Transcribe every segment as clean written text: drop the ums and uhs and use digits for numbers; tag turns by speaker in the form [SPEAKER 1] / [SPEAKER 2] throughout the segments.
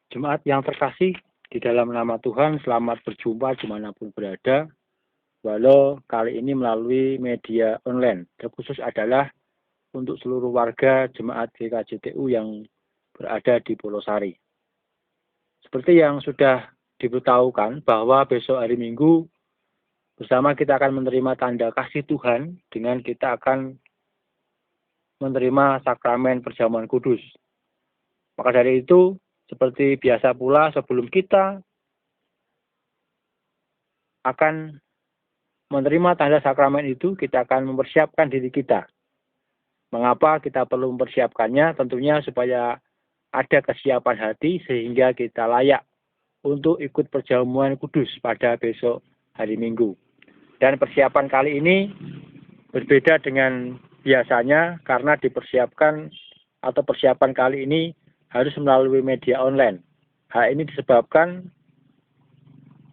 [SPEAKER 1] Jemaat yang terkasih di dalam nama Tuhan, selamat berjumpa dimanapun berada. Walau kali ini melalui media online, terkhusus adalah untuk seluruh warga jemaat GKJTU yang berada di Pulau Sari. Seperti yang sudah diberitahukan bahwa besok hari Minggu bersama kita akan menerima tanda kasih Tuhan dengan kita akan menerima sakramen perjamuan kudus. Maka dari itu, seperti biasa pula sebelum kita akan menerima tanda sakramen itu, kita akan mempersiapkan diri kita. Mengapa kita perlu mempersiapkannya? Tentunya supaya ada kesiapan hati sehingga kita layak untuk ikut perjamuan kudus pada besok hari Minggu. Dan persiapan kali ini berbeda dengan biasanya karena dipersiapkan atau persiapan kali ini harus melalui media online. Hal ini disebabkan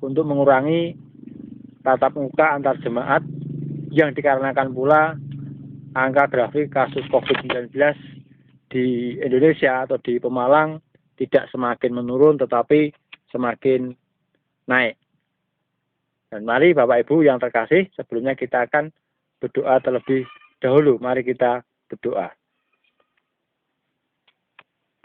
[SPEAKER 1] untuk mengurangi tatap muka antar jemaat yang dikarenakan pula angka grafik kasus COVID-19 di Indonesia atau di Pemalang tidak semakin menurun tetapi semakin naik. Dan mari Bapak Ibu yang terkasih, sebelumnya kita akan berdoa terlebih dahulu. Mari kita berdoa.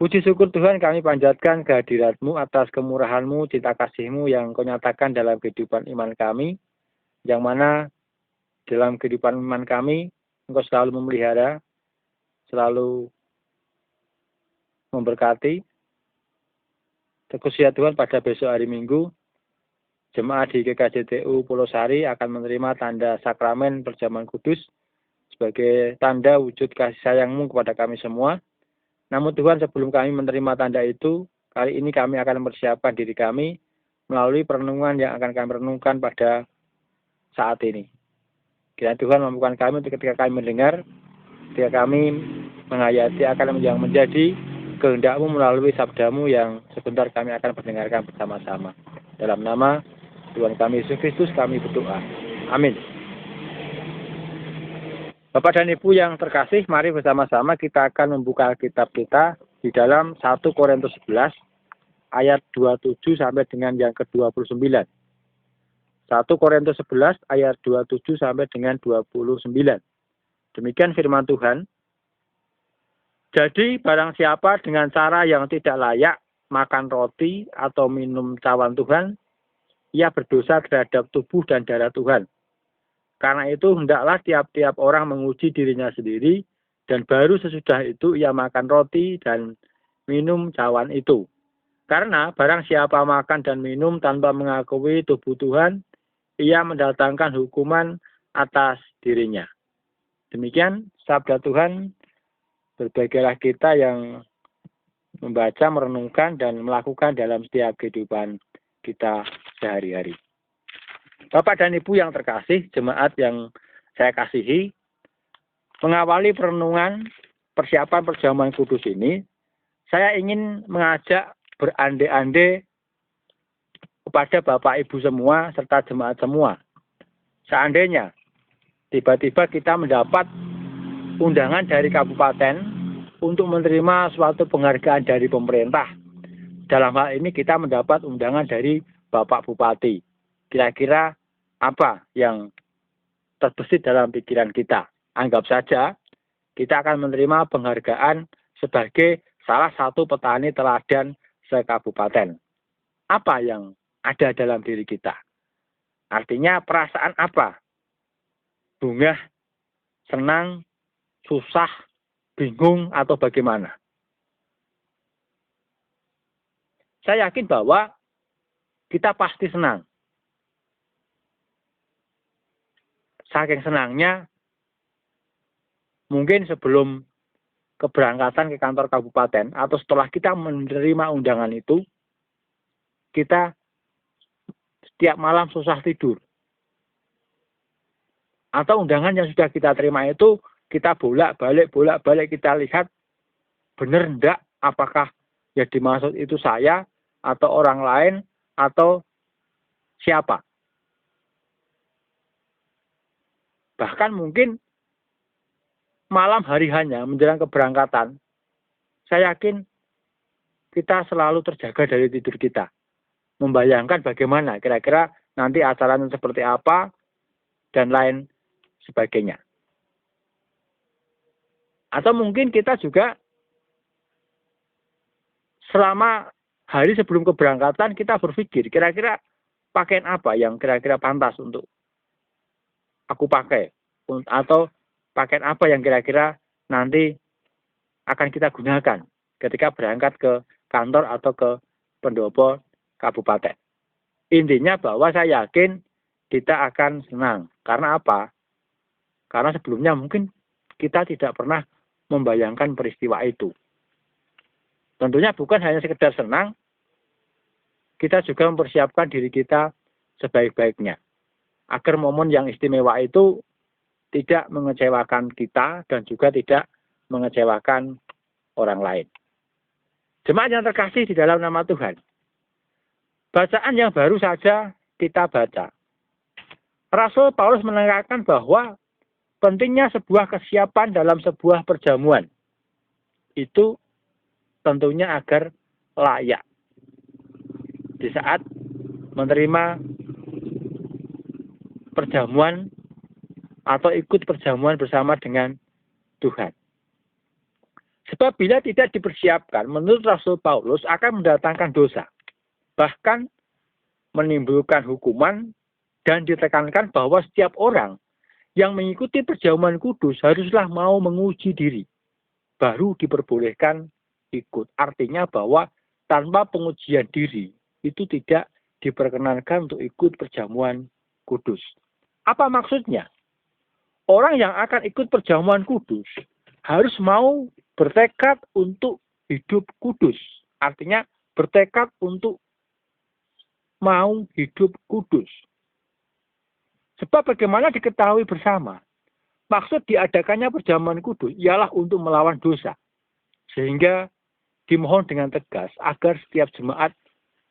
[SPEAKER 1] Puji syukur Tuhan, kami panjatkan kehadirat-Mu atas kemurahan-Mu, cinta kasih-Mu yang Kau nyatakan dalam kehidupan iman kami, yang mana dalam kehidupan iman kami, Engkau selalu memelihara, selalu memberkati. Terkhusus ya Tuhan, pada besok hari Minggu, jemaat di GKJTU Pulau Sari akan menerima tanda sakramen perjamuan kudus sebagai tanda wujud kasih sayang-Mu kepada kami semua. Namun Tuhan, sebelum kami menerima tanda itu, kali ini kami akan mempersiapkan diri kami melalui perenungan yang akan kami renungkan pada saat ini. Kiranya Tuhan mampukan kami untuk ketika kami mendengar, ketika kami menghayati akan yang menjadi kehendak-Mu melalui sabda-Mu yang sebentar kami akan mendengarkan bersama-sama. Dalam nama Tuhan kami Yesus Kristus kami berdoa. Amin. Bapak dan Ibu yang terkasih, mari bersama-sama kita akan membuka Alkitab kita di dalam 1 Korintus 11 ayat 27 sampai dengan yang ke-29. 1 Korintus 11 ayat 27 sampai dengan 29. Demikian firman Tuhan. Jadi barang siapa dengan cara yang tidak layak makan roti atau minum cawan Tuhan, ia berdosa terhadap tubuh dan darah Tuhan. Karena itu hendaklah tiap-tiap orang menguji dirinya sendiri, dan baru sesudah itu ia makan roti dan minum cawan itu. Karena barang siapa makan dan minum tanpa mengakui tubuh Tuhan, ia mendatangkan hukuman atas dirinya. Demikian sabda Tuhan. Berbahagialah kita yang membaca, merenungkan, dan melakukan dalam setiap kehidupan kita sehari-hari. Bapak dan Ibu yang terkasih, jemaat yang saya kasihi, mengawali perenungan persiapan perjamuan kudus ini, saya ingin mengajak berande-ande kepada Bapak Ibu semua serta jemaat semua. Seandainya tiba-tiba kita mendapat undangan dari kabupaten untuk menerima suatu penghargaan dari pemerintah. Dalam hal ini kita mendapat undangan dari Bapak Bupati. Kira-kira apa yang terbesit dalam pikiran kita? Anggap saja kita akan menerima penghargaan sebagai salah satu petani teladan sekabupaten. Apa yang ada dalam diri kita? Artinya perasaan apa? Bungah, senang, susah, bingung, atau bagaimana? Saya yakin bahwa kita pasti senang. Saking senangnya, mungkin sebelum keberangkatan ke kantor kabupaten atau setelah kita menerima undangan itu, kita setiap malam susah tidur. Atau undangan yang sudah kita terima itu, kita bolak-balik kita lihat, benar enggak apakah yang dimaksud itu saya, atau orang lain, atau siapa. Bahkan mungkin malam hari hanya menjelang keberangkatan, saya yakin kita selalu terjaga dari tidur kita. Membayangkan bagaimana kira-kira nanti acaranya seperti apa, dan lain sebagainya. Atau mungkin kita juga selama hari sebelum keberangkatan kita berpikir, kira-kira pakaian apa yang kira-kira pantas untuk aku pakai, atau pakaian apa yang kira-kira nanti akan kita gunakan ketika berangkat ke kantor atau ke pendopo kabupaten. Intinya bahwa saya yakin kita akan senang. Karena apa? Karena sebelumnya mungkin kita tidak pernah membayangkan peristiwa itu. Tentunya bukan hanya sekedar senang, kita juga mempersiapkan diri kita sebaik-baiknya. Agar momen yang istimewa itu tidak mengecewakan kita dan juga tidak mengecewakan orang lain. Jemaat yang terkasih di dalam nama Tuhan. Bacaan yang baru saja kita baca. Rasul Paulus menekankan bahwa pentingnya sebuah kesiapan dalam sebuah perjamuan. Itu tentunya agar layak. Di saat menerima perjamuan atau ikut perjamuan bersama dengan Tuhan. Sebab bila tidak dipersiapkan, menurut Rasul Paulus akan mendatangkan dosa. Bahkan menimbulkan hukuman dan ditekankan bahwa setiap orang yang mengikuti perjamuan kudus haruslah mau menguji diri. Baru diperbolehkan ikut. Artinya bahwa tanpa pengujian diri itu tidak diperkenankan untuk ikut perjamuan kudus. Apa maksudnya? Orang yang akan ikut perjamuan kudus harus mau bertekad untuk hidup kudus. Artinya bertekad untuk mau hidup kudus. Sebab bagaimana diketahui bersama, maksud diadakannya perjamuan kudus ialah untuk melawan dosa. Sehingga dimohon dengan tegas agar setiap jemaat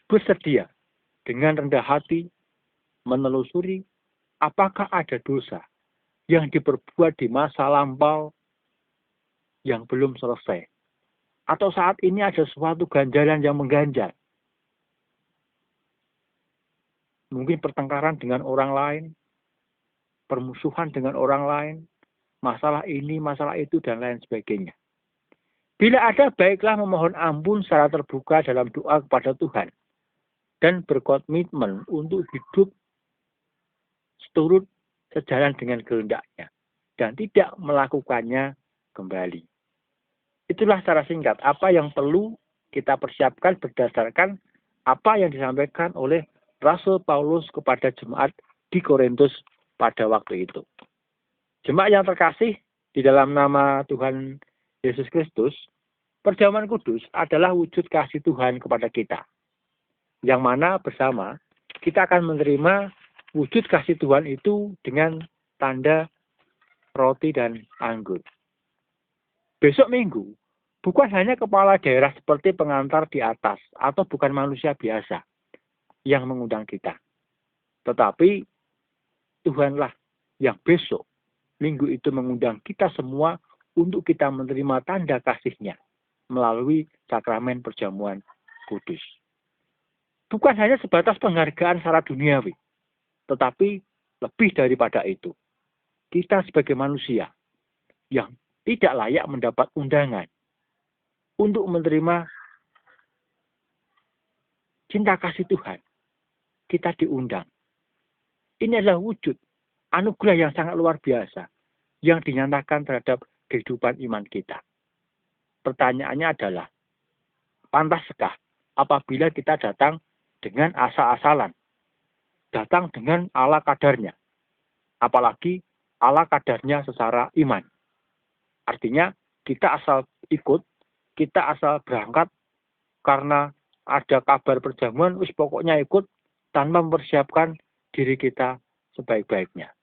[SPEAKER 1] bersedia dengan rendah hati menelusuri apakah ada dosa yang diperbuat di masa lampau yang belum selesai. Atau saat ini ada suatu ganjalan yang mengganjal. Mungkin pertengkaran dengan orang lain, permusuhan dengan orang lain, masalah ini, masalah itu, dan lain sebagainya. Bila ada, baiklah memohon ampun secara terbuka dalam doa kepada Tuhan. Dan berkomitmen untuk hidup seturut sejalan dengan kehendaknya. Dan tidak melakukannya kembali. Itulah secara singkat apa yang perlu kita persiapkan berdasarkan apa yang disampaikan oleh Rasul Paulus kepada jemaat di Korintus pada waktu itu. Jemaat yang terkasih di dalam nama Tuhan Yesus Kristus, perjamuan kudus adalah wujud kasih Tuhan kepada kita. Yang mana bersama kita akan menerima wujud kasih Tuhan itu dengan tanda roti dan anggur. Besok Minggu, bukan hanya kepala daerah seperti pengantar di atas atau bukan manusia biasa yang mengundang kita. Tetapi Tuhanlah yang besok Minggu itu mengundang kita semua untuk kita menerima tanda kasih-Nya melalui sakramen perjamuan kudus. Bukan hanya sebatas penghargaan secara duniawi, tetapi lebih daripada itu. Kita sebagai manusia yang tidak layak mendapat undangan untuk menerima cinta kasih Tuhan. Kita diundang. Ini adalah wujud anugerah yang sangat luar biasa yang dinyatakan terhadap kehidupan iman kita. Pertanyaannya adalah, pantaskah apabila kita datang dengan asal-asalan? Datang dengan ala kadarnya. Apalagi ala kadarnya secara iman. Artinya kita asal ikut, kita asal berangkat karena ada kabar perjamuan, pokoknya ikut tanpa mempersiapkan diri kita sebaik-baiknya.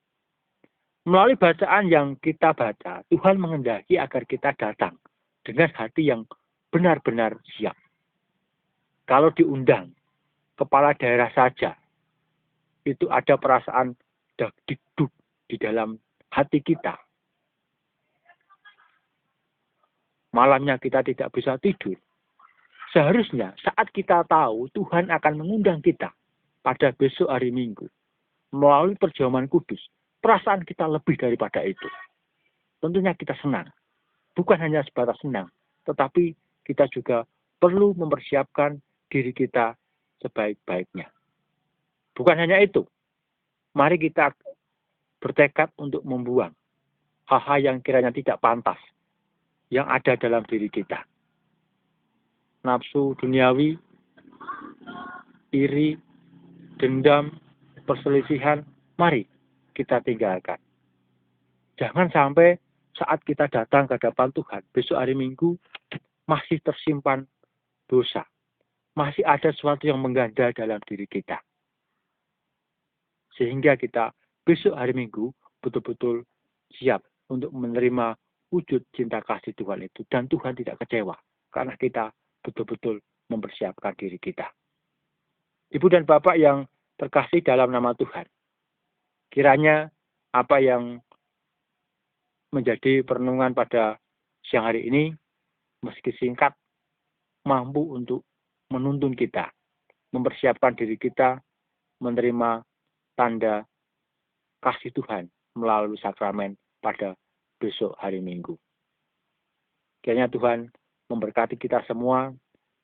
[SPEAKER 1] Melalui bacaan yang kita baca, Tuhan menghendaki agar kita datang dengan hati yang benar-benar siap. Kalau diundang kepala daerah saja, itu ada perasaan dagdikduk di dalam hati kita. Malamnya kita tidak bisa tidur. Seharusnya saat kita tahu Tuhan akan mengundang kita pada besok hari Minggu melalui perjamuan kudus, perasaan kita lebih daripada itu. Tentunya kita senang. Bukan hanya sebatas senang, tetapi kita juga perlu mempersiapkan diri kita sebaik-baiknya. Bukan hanya itu, mari kita bertekad untuk membuang hal-hal yang kiranya tidak pantas yang ada dalam diri kita. Nafsu duniawi, iri, dendam, perselisihan, mari kita tinggalkan. Jangan sampai saat kita datang ke hadapan Tuhan, besok hari Minggu, masih tersimpan dosa. Masih ada sesuatu yang mengganda dalam diri kita. Sehingga kita besok hari Minggu betul-betul siap untuk menerima wujud cinta kasih Tuhan itu. Dan Tuhan tidak kecewa karena kita betul-betul mempersiapkan diri kita. Ibu dan Bapak yang terkasih dalam nama Tuhan, kiranya apa yang menjadi perenungan pada siang hari ini, meski singkat, mampu untuk menuntun kita, mempersiapkan diri kita, menerima tanda kasih Tuhan melalui sakramen pada besok hari Minggu. Kiranya Tuhan memberkati kita semua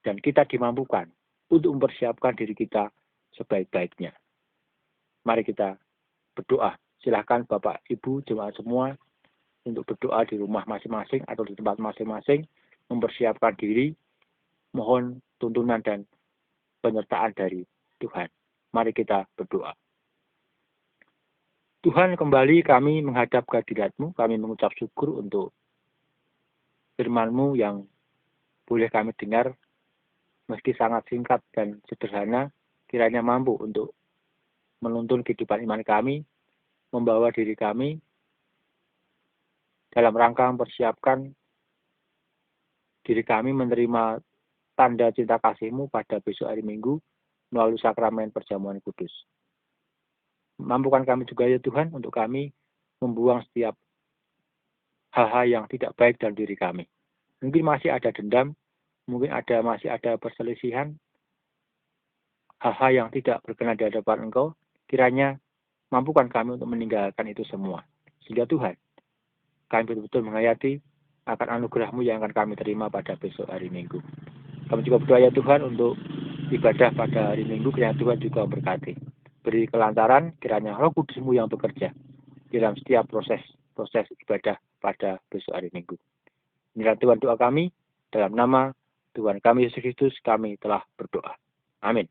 [SPEAKER 1] dan kita dimampukan untuk mempersiapkan diri kita sebaik-baiknya. Mari kita berdoa. Silakan Bapak, Ibu, jemaat semua untuk berdoa di rumah masing-masing atau di tempat masing-masing, mempersiapkan diri, mohon tuntunan dan penyertaan dari Tuhan. Mari kita berdoa. Tuhan, kembali kami menghadap ke hadirat-Mu, kami mengucap syukur untuk firman-Mu yang boleh kami dengar, meski sangat singkat dan sederhana, kiranya mampu untuk menuntun kehidupan iman kami, membawa diri kami dalam rangka mempersiapkan diri kami menerima tanda cinta kasih-Mu pada besok hari Minggu melalui sakramen perjamuan kudus. Mampukan kami juga ya Tuhan untuk kami membuang setiap hal-hal yang tidak baik dalam diri kami. Mungkin masih ada dendam, mungkin masih ada perselisihan, hal-hal yang tidak berkenan di hadapan Engkau, kiranya mampukan kami untuk meninggalkan itu semua. Sehingga Tuhan, kami betul-betul menghayati akan anugerah-Mu yang akan kami terima pada besok hari Minggu. Kami juga berdoa ya Tuhan untuk ibadah pada hari Minggu, kiranya Tuhan juga memberkati. Beri kelancaran, kiranya Roh Kudus-Mu yang bekerja dalam setiap proses ibadah pada besok hari Minggu. Inilah Tuhan doa kami, dalam nama Tuhan kami Yesus Kristus kami telah berdoa. Amin.